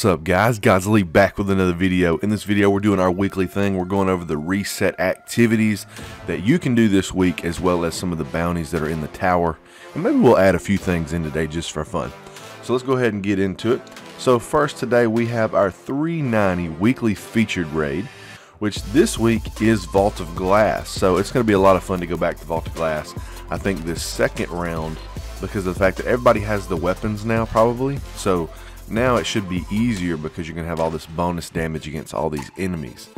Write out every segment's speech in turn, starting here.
What's up, guys? Godsley back with another video. In this video, we're doing our weekly thing. We're going over the reset activities that you can do this week, as well as some of the bounties that are in the tower. And maybe we'll add a few things in today just for fun. So let's go ahead and get into it. So first today, we have our 390 weekly featured raid, which this week is Vault of Glass. So it's going to be a lot of fun to go back to Vault of Glass. I think this second round, because of the fact that everybody has the weapons now, probably. So now it should be easier because you're going to have all this bonus damage against all these enemies.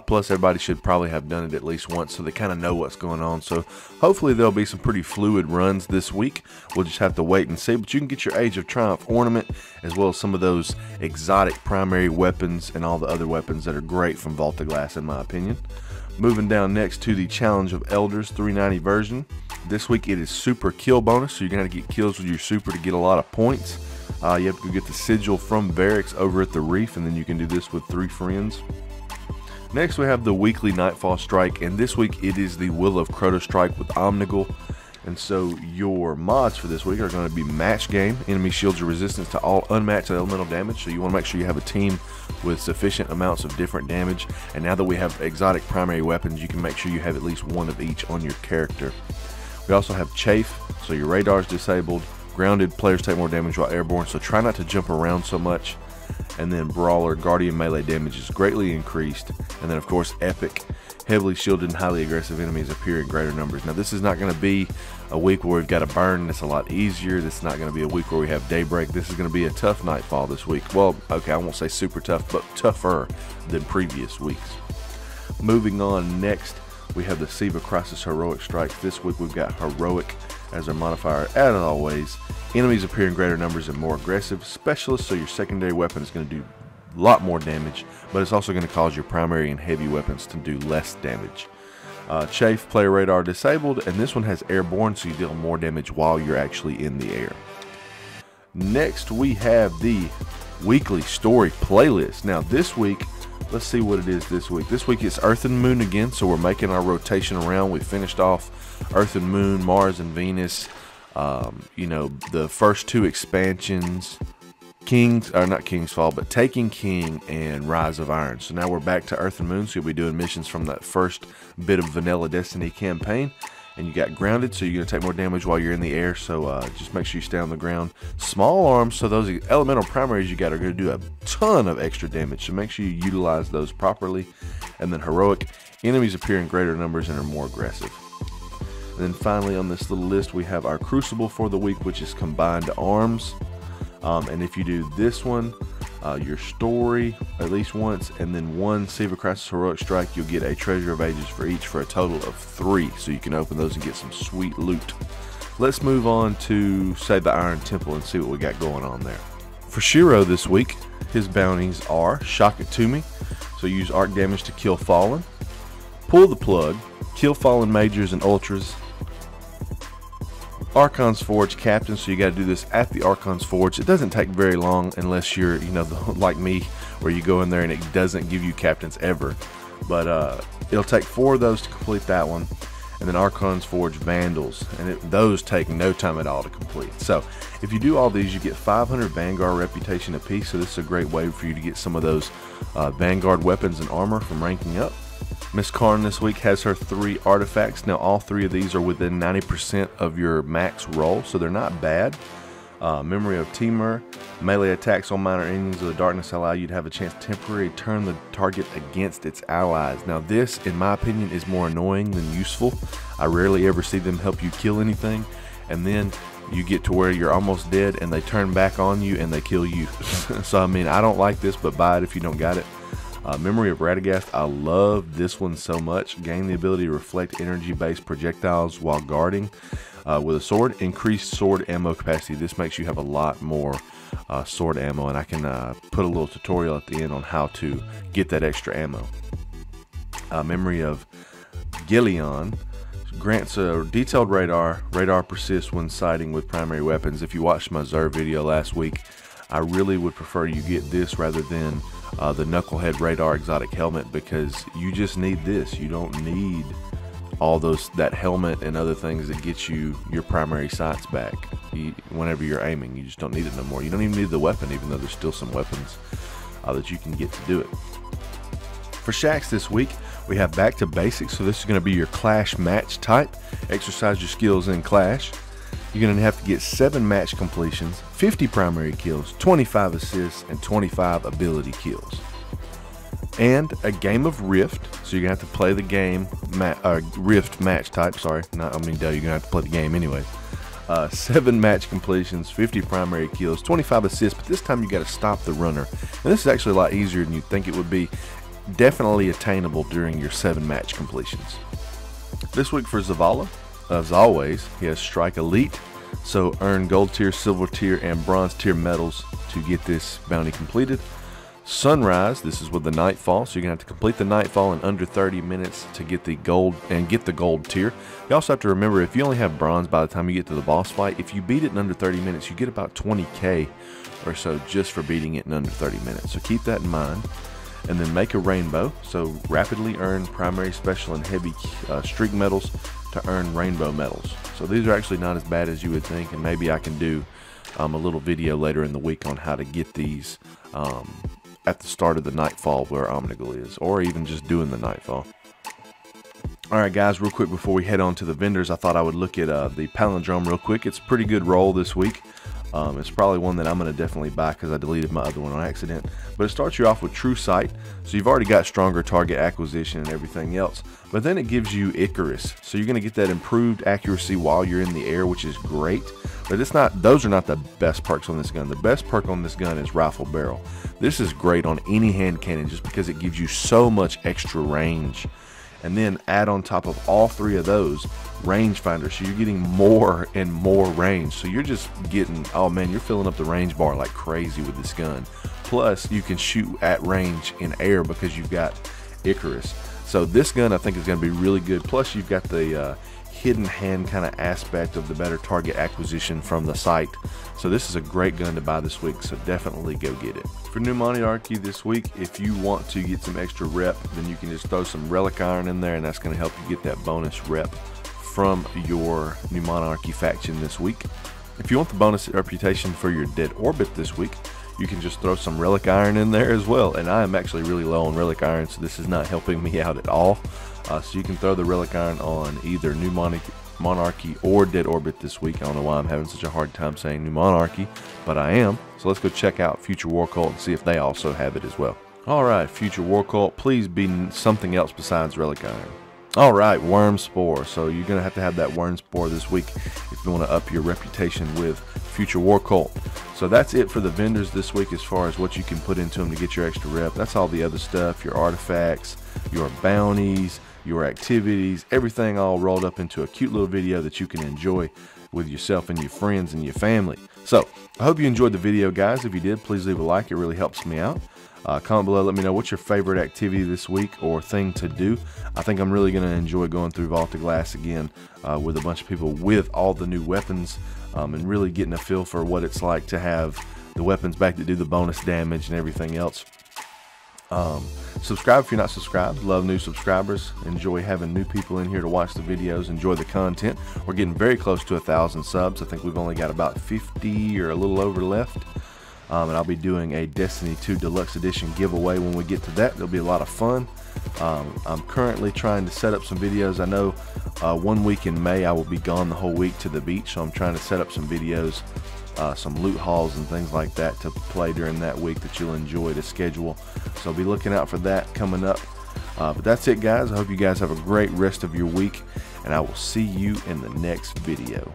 Plus everybody should probably have done it at least once, so they kind of know what's going on. So hopefully there'll be some pretty fluid runs this week. We'll just have to wait and see. But you can get your Age of Triumph ornament, as well as some of those exotic primary weapons and all the other weapons that are great from Vault of Glass, in my opinion. Moving down next to the Challenge of Elders 390 version. This week it is super kill bonus, so you're going to get kills with your super to get a lot of points. You have to go get the sigil from Barracks over at the Reef, and then you can do this with 3 friends. Next we have the weekly Nightfall strike, and this week it is the Will of Crota strike with Omnigul. And so your mods for this week are going to be match game. Enemy shields your resistance to all unmatched elemental damage, so you want to make sure you have a team with sufficient amounts of different damage. And now that we have exotic primary weapons, you can make sure you have at least one of each on your character. We also have Chafe, so your radar is disabled. Grounded players take more damage while airborne, so try not to jump around so much. And then Brawler, Guardian melee damage is greatly increased. And then of course Epic, heavily shielded and highly aggressive enemies appear in greater numbers. Now this is not going to be a week where we've got a burn. It's a lot easier. This is not going to be a week where we have Daybreak. This is going to be a tough Nightfall this week. Well, okay, I won't say super tough, but tougher than previous weeks. Moving on, next we have the Siva Crisis Heroic Strikes. This week we've got Heroic as our modifier. As always, enemies appear in greater numbers and more aggressive. Specialist, so your secondary weapon is going to do a lot more damage, but it's also going to cause your primary and heavy weapons to do less damage. Chafe, player radar disabled, and this one has airborne, so you deal more damage while you're actually in the air. Next we have the weekly story playlist. Now this week, let's see what it is this week. This week it's Earth and Moon again, so we're making our rotation around. We finished off Earth and Moon, Mars and Venus, you know, the first 2 expansions, not King's Fall, but Taking King and Rise of Iron. So now we're back to Earth and Moon, so you'll be doing missions from that first bit of Vanilla Destiny campaign. And you got Grounded, so you're going to take more damage while you're in the air, so just make sure you stay on the ground. Small Arms, so those elemental primaries you got are going to do a ton of extra damage, so make sure you utilize those properly. And then Heroic, enemies appear in greater numbers and are more aggressive. And then finally on this little list we have our Crucible for the week, which is Combined Arms. And if you do this one, your story at least once, and then 1 Siva Crisis Heroic Strike, you'll get a Treasure of Ages for each, for a total of 3. So you can open those and get some sweet loot. Let's move on to, say, the Iron Temple and see what we got going on there. For Shiro this week, his bounties are Shock It To Me, so use arc damage to kill Fallen. Pull the Plug, kill Fallen Majors and Ultras. Archon's Forge Captain, so you got to do this at the Archon's Forge. It doesn't take very long unless you're, you know, like me, where you go in there and it doesn't give you captains ever. But it'll take 4 of those to complete that one. And then Archon's Forge Vandals, and those take no time at all to complete. So if you do all these, you get 500 Vanguard reputation apiece. So this is a great way for you to get some of those Vanguard weapons and armor from ranking up. Miss Karn this week has her 3 artifacts. Now all 3 of these are within 90% of your max roll, so they're not bad. Memory of Timur, melee attacks on minor enemies of the darkness allow you to have a chance to temporarily turn the target against its allies. Now this, in my opinion, is more annoying than useful. I rarely ever see them help you kill anything, and then you get to where you're almost dead and they turn back on you and they kill you. So I mean, I don't like this, but buy it if you don't got it. Memory of Radagast, I love this one so much. Gain the ability to reflect energy-based projectiles while guarding with a sword. Increased sword ammo capacity. This makes you have a lot more sword ammo, and I can put a little tutorial at the end on how to get that extra ammo. Memory of Gillion grants a detailed radar. Radar persists when sighting with primary weapons. If you watched my Zerg video last week, I really would prefer you get this rather than the Knucklehead Radar Exotic Helmet, because you just need this. You don't need all that helmet and other things that get you your primary sights back whenever you're aiming. You just don't need it no more. You don't even need the weapon, even though there's still some weapons. that you can get to do it. For shacks this week, we have back to basics. So this is going to be your clash match type. Exercise your skills in clash. You're going to have to get 7 match completions, 50 primary kills, 25 assists, and 25 ability kills. And a game of Rift. So you're going to have to play the game, Rift match type. Sorry, you're going to have to play the game anyway. 7 match completions, 50 primary kills, 25 assists, but this time you got to stop the runner. And this is actually a lot easier than you'd think it would be. Definitely attainable during your 7 match completions. This week for Zavala, as always, he has Strike Elite, so earn gold tier, silver tier, and bronze tier medals to get this bounty completed. Sunrise, this is with the Nightfall, so you're going to have to complete the Nightfall in under 30 minutes to get the gold and get the gold tier. You also have to remember, if you only have bronze by the time you get to the boss fight, if you beat it in under 30 minutes, you get about 20k or so just for beating it in under 30 minutes. So keep that in mind. And then make a rainbow, so rapidly earn primary, special, and heavy streak medals to earn rainbow medals. So these are actually not as bad as you would think, and maybe I can do a little video later in the week on how to get these at the start of the Nightfall where Omnigul is, or even just doing the Nightfall. Alright guys, real quick before we head on to the vendors, I thought I would look at the Palindrome real quick. It's a pretty good roll this week. It's probably one that I'm going to definitely buy because I deleted my other one on accident. But it starts you off with True Sight, so you've already got stronger target acquisition and everything else. But then it gives you Icarus, so you're going to get that improved accuracy while you're in the air, which is great. But it's not; those are not the best perks on this gun. The best perk on this gun is Rifle Barrel. This is great on any hand cannon just because it gives you so much extra range. And then add on top of all 3 of those rangefinder, so you're getting more and more range. So you're just getting, oh man, you're filling up the range bar like crazy with this gun. Plus you can shoot at range in air because you've got Icarus. So this gun I think is going to be really good. Plus you've got the hidden hand kind of aspect of the better target acquisition from the sight. So this is a great gun to buy this week, so definitely go get it. For New Monarchy this week, if you want to get some extra rep, then you can just throw some Relic Iron in there, and that's going to help you get that bonus rep from your New Monarchy faction this week. If you want the bonus reputation for your Dead Orbit this week, you can just throw some Relic Iron in there as well. And I am actually really low on Relic Iron, so this is not helping me out at all. So you can throw the Relic Iron on either New Monarchy or Dead Orbit this week. I don't know why I'm having such a hard time saying New Monarchy, but I am. So let's go check out Future War Cult and see if they also have it as well. Alright, Future War Cult, please be something else besides Relic Iron. Alright, Worm Spore. So you're going to have that Worm Spore this week if you want to up your reputation with Future War Cult. So that's it for the vendors this week as far as what you can put into them to get your extra rep. That's all the other stuff, your artifacts, your bounties, your activities, everything all rolled up into a cute little video that you can enjoy with yourself and your friends and your family. So I hope you enjoyed the video, guys. If you did, please leave a like. It really helps me out. Comment below, let me know what's your favorite activity this week or thing to do. I think I'm really going to enjoy going through Vault of Glass again with a bunch of people with all the new weapons and really getting a feel for what it's like to have the weapons back to do the bonus damage and everything else. Subscribe if you're not subscribed. Love new subscribers. Enjoy having new people in here to watch the videos. Enjoy the content. We're getting very close to 1,000 subs. I think we've only got about 50 or a little over left. And I'll be doing a Destiny 2 Deluxe Edition giveaway when we get to that. It'll be a lot of fun. I'm currently trying to set up some videos. I know 1 week in May I will be gone the whole week to the beach, so I'm trying to set up some videos, some loot hauls and things like that to play during that week that you'll enjoy to schedule. So be looking out for that coming up. But that's it, guys. I hope you guys have a great rest of your week, and I will see you in the next video.